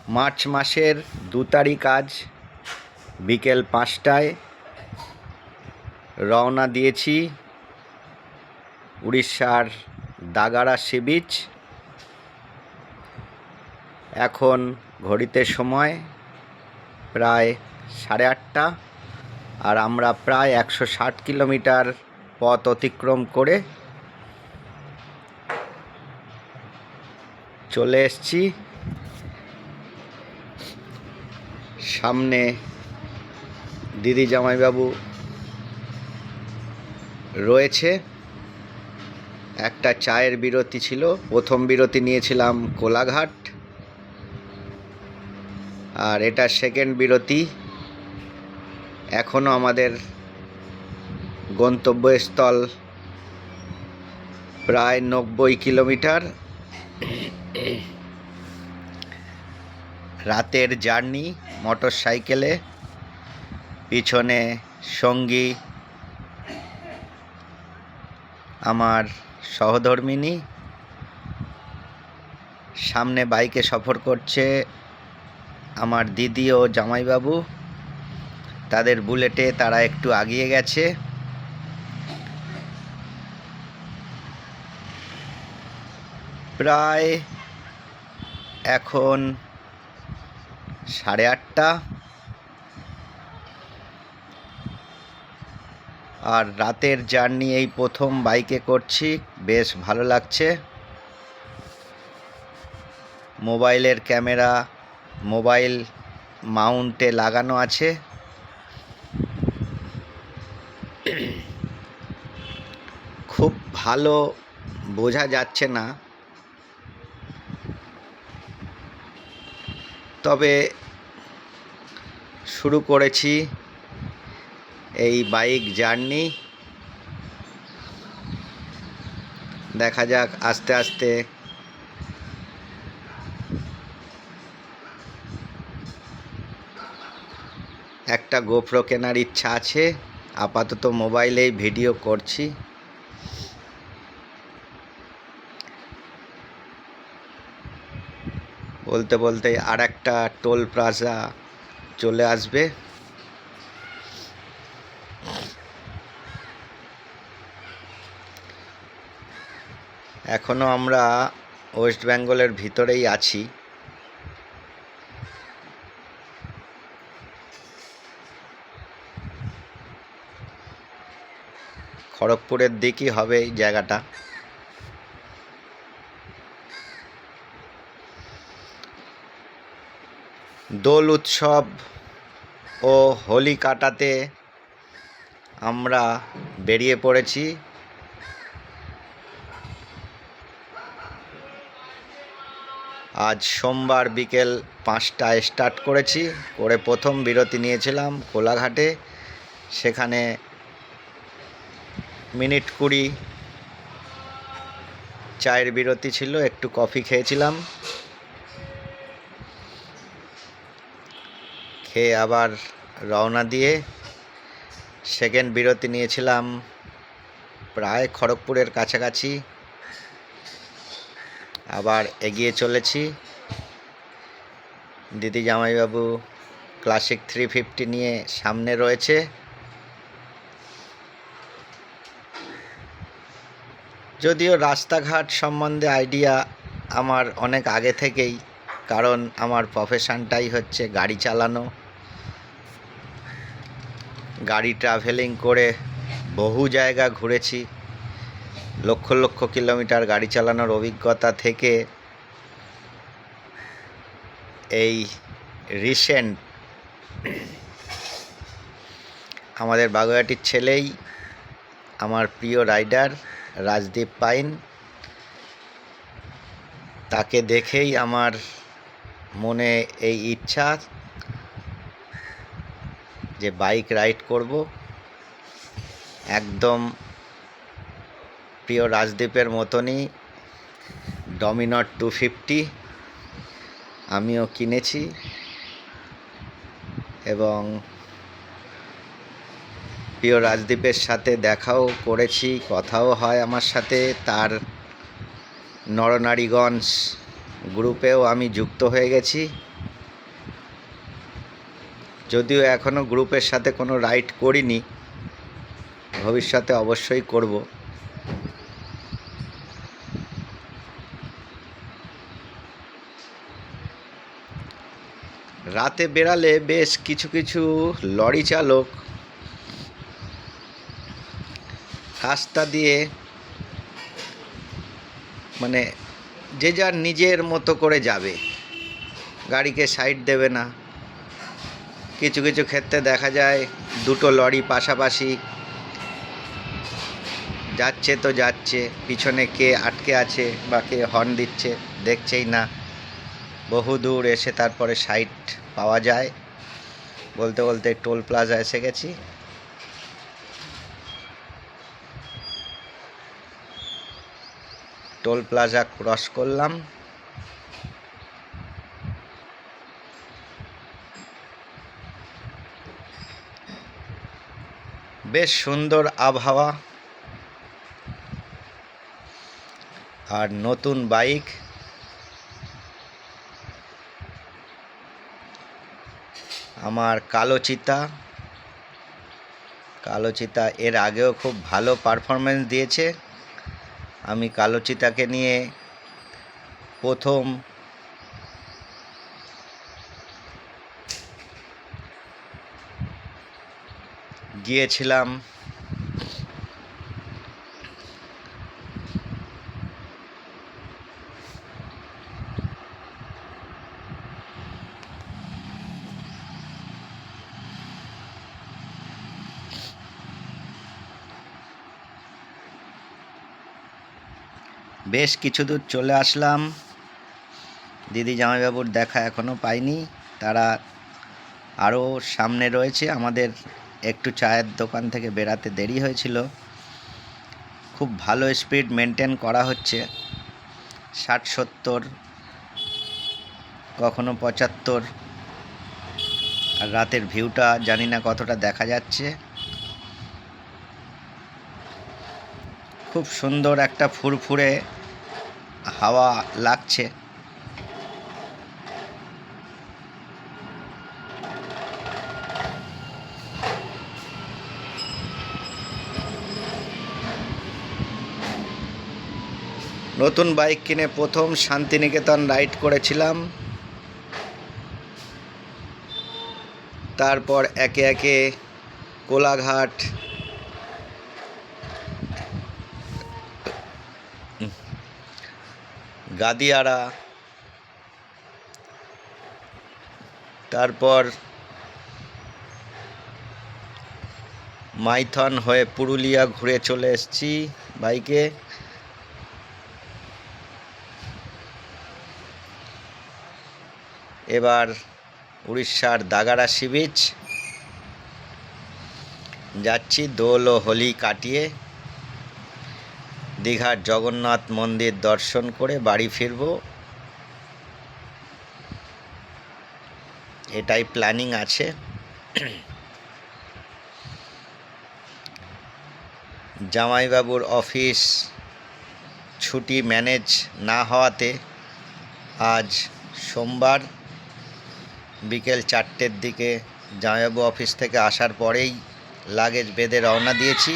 March মাসের 2 তারিখ আজ বিকেল 5টায় রওনা দিয়েছি উড়িষ্যার দাগাড়া সি বিচ। এখন ঘড়িতে সময় প্রায় 8:30, আর আমরা প্রায় 160 কিলোমিটার পথ অতিক্রম করে চলে এসেছি। সামনে দিদি জামাইবাবু রয়েছে। একটা চায়ের বিরতি ছিল, প্রথম বিরতি নিয়েছিলাম কোলাঘাট, আর এটা সেকেন্ড বিরতি। এখনও আমাদের গন্তব্যস্থল প্রায় 90 কিলোমিটার। রাতের জার্নি মোটর সাইকেলে, পিছনে সঙ্গী আমার সহধর্মিণী, সামনে বাইকে সফর করছে আমার দিদি ও জামাইবাবু। তাদের বুলেটে তারা একটু আগিয়ে গেছে। প্রায় এখন 8:30, আর রাতের জার্নি এই প্রথম বাইকে করছি, বেশ ভালো লাগছে। মোবাইলের ক্যামেরা মোবাইল মাউন্টে লাগানো আছে। খুব ভালো বোঝা যাচ্ছে না, তবে শুরু করেছি এই বাইক জার্নি। দেখা যাক আস্তে আস্তে একটা গোপ্রো কেনার ইচ্ছা আছে। আপাতত মোবাইলেই ভিডিও করছি। বলতে বলতে আর একটা টোল প্লাজা চলে আসবে। এখনও আমরা ওয়েস্ট বেঙ্গলের ভিতরেই আছি। খড়গপুরের দিকই হবে এই জায়গাটা। দোল উৎসব ও হোলি কাটাতে আমরা বেরিয়ে পড়েছি। আজ সোমবার বিকেল 5টায় স্টার্ট করেছি, করে প্রথম বিরতি নিয়েছিলাম কোলাঘাটে। সেখানে মিনিট 20 চায়ের বিরতি ছিল, একটু কফি খেয়েছিলাম। খেয়ে আবার রওনা দিয়ে সেকেন্ড বিরতি নিয়েছিলাম প্রায় খড়গপুরের কাছাকাছি। আবার এগিয়ে চলেছি। দিদি জামাইবাবু ক্লাসিক 350 নিয়ে সামনে রয়েছে। যদিও রাস্তাঘাট সম্বন্ধে আইডিয়া আমার অনেক আগে থেকেই, কারণ আমার প্রফেশনটাই হচ্ছে গাড়ি চালানো। গাড়ি ট্রাভেলিং করে বহু জায়গা ঘুরেছি। লক্ষ লক্ষ কিলোমিটার গাড়ি চালানোর অভিজ্ঞতা থেকে এই রিসেন্ট আমাদের বাগুইআটির ছেলেই আমার প্রিয় রাইডার রাজদীপ পাইন, তাকে দেখেই আমার মনে এই ইচ্ছা যে বাইক রাইড করব। একদম প্রিয় রাজদীপের মতনই ডমিনর 250 আমিও কিনেছি, এবং প্রিয় রাজদীপের সাথে দেখাও করেছি, কথাও হয় আমার সাথে। তার নরনারীগঞ্জ গ্রুপেও আমি যুক্ত হয়ে গেছি। যদিও এখনও গ্রুপের সাথে কোনো রাইড করিনি, ভবিষ্যতে অবশ্যই করব। রাতে বেরালে বেশ কিছু কিছু লরি চালক রাস্তা দিয়ে মানে যে যার নিজের মতো করে যাবে, গাড়িকে সাইড দেবে না। কিছু কিছু ক্ষেত্রে দেখা যায় দুটো লরি পাশাপাশি যাচ্ছে তো যাচ্ছে, পিছনে কে আটকে আছে বা কে হর্ন দিচ্ছে দেখছেই না। বহু দূর এসে তারপরে সাইড পাওয়া যায়। বলতে বলতে টোল প্লাজা এসে গেছি। টোল প্লাজা ক্রস করলাম। বেশ সুন্দর আবহাওয়া আর নতুন বাইক। আমার কালো চিতা এর আগেও খুব ভালো পারফরমেন্স দিয়েছে। আমি কালো চিতাকে নিয়ে প্রথম গিয়েছিলাম বেশ কিছু দূর চলে আসলাম। দিদি জামাইবাবুর দেখা এখনও পাইনি, তারা আরও সামনে রয়েছে। আমাদের একটু চায়ের দোকান থেকে বেরাতে দেরি হয়েছিল। খুব ভালো স্পিড মেনটেন করা হচ্ছে, 60-70, কখনো 75। আর রাতের ভিউটা জানি না কতটা দেখা যাচ্ছে। খুব সুন্দর একটা ফুরফুরে হাওয়া লাগছে। নতুন বাইক কিনে প্রথম শান্তিনিকেতন রাইড করেছিলাম, তারপর একে একে কোলাঘাট, গাদিয়াড়া, তারপর মাইথন হয়ে পুরুলিয়া ঘুরে চলে এসেছি বাইকে। এবার উড়িষ্যার দাগাড়া সি বিচ যাচ্ছি, দোল ও হোলি কাটিয়ে দীঘার জগন্নাথ মন্দির দর্শন করে বাড়ি ফিরব, এটাই প্ল্যানিং আছে। জামাইবাবুর অফিস ছুটি ম্যানেজ না হওয়াতে আজ সোমবার বিকেল 4টের দিকে জামাইবাবু অফিস থেকে আসার পরেই লাগেজ বেঁধে রওনা দিয়েছি।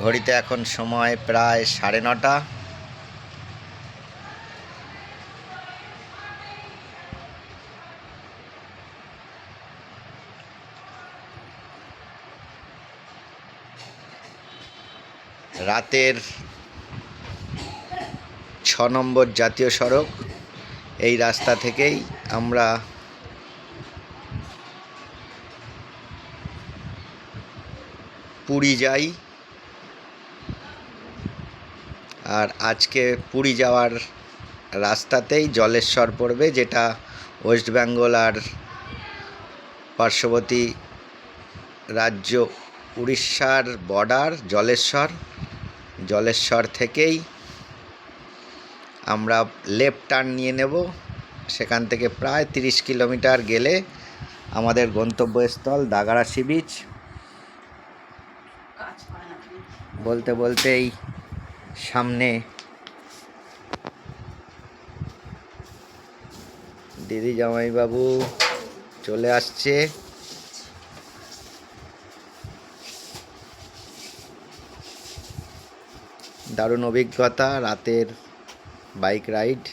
ঘড়িতে এখন সময় প্রায় 9:30। রাতের 6 নম্বর জাতীয় সড়ক, এই রাস্তা থেকেই আমরা পুরী যাই। আর আজকে পুরী যাওয়ার রাস্তাতেই জলেশ্বর পড়বে, যেটা ওয়েস্ট বেঙ্গল আর পার্শ্ববর্তী রাজ্য উড়িষ্যার বর্ডার জলেশ্বর থেকেই আমরা লেফট টার্ন নিয়ে নেব। সেখান থেকে প্রায় 30 কিলোমিটার গেলে আমাদের গন্তব্যস্থল দাগাড়া সি বিচ। বলতে বলতেই সামনে দিদি জামাইবাবু চলে আসছে। দারুণ অভিজ্ঞতা রাতের বাইক রাইড।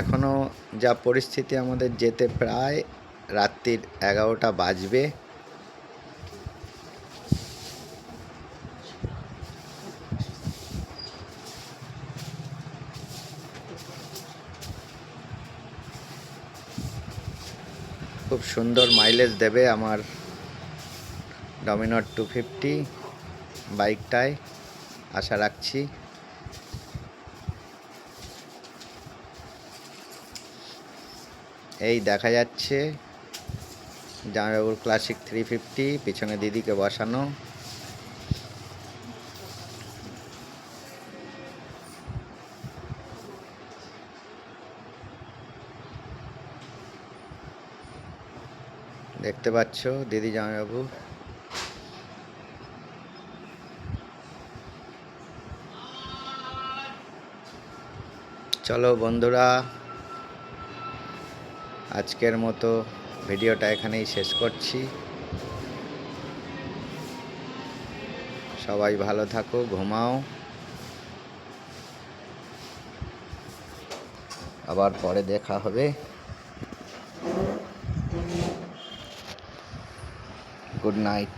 এখনো যা পরিস্থিতি আমাদের যেতে প্রায় রাত্রির 11টা বাজবে। খুব সুন্দর মাইলেজ দেবে আমার ডমিনার 250 বাইকটায়, আশা রাখছি। এই দেখা যাচ্ছে জামাইবাবুর ক্লাসিক 350, পিছনে দিদিকে বসানো। দেখতে পাচ্ছ দিদি জামাইবাবু। চলো বন্ধুরা, আজকের মতো ভিডিওটা এখানেই শেষ করছি। সবাই ভালো থাকো, ঘুমাও, আবার পরে দেখা হবে। Good night.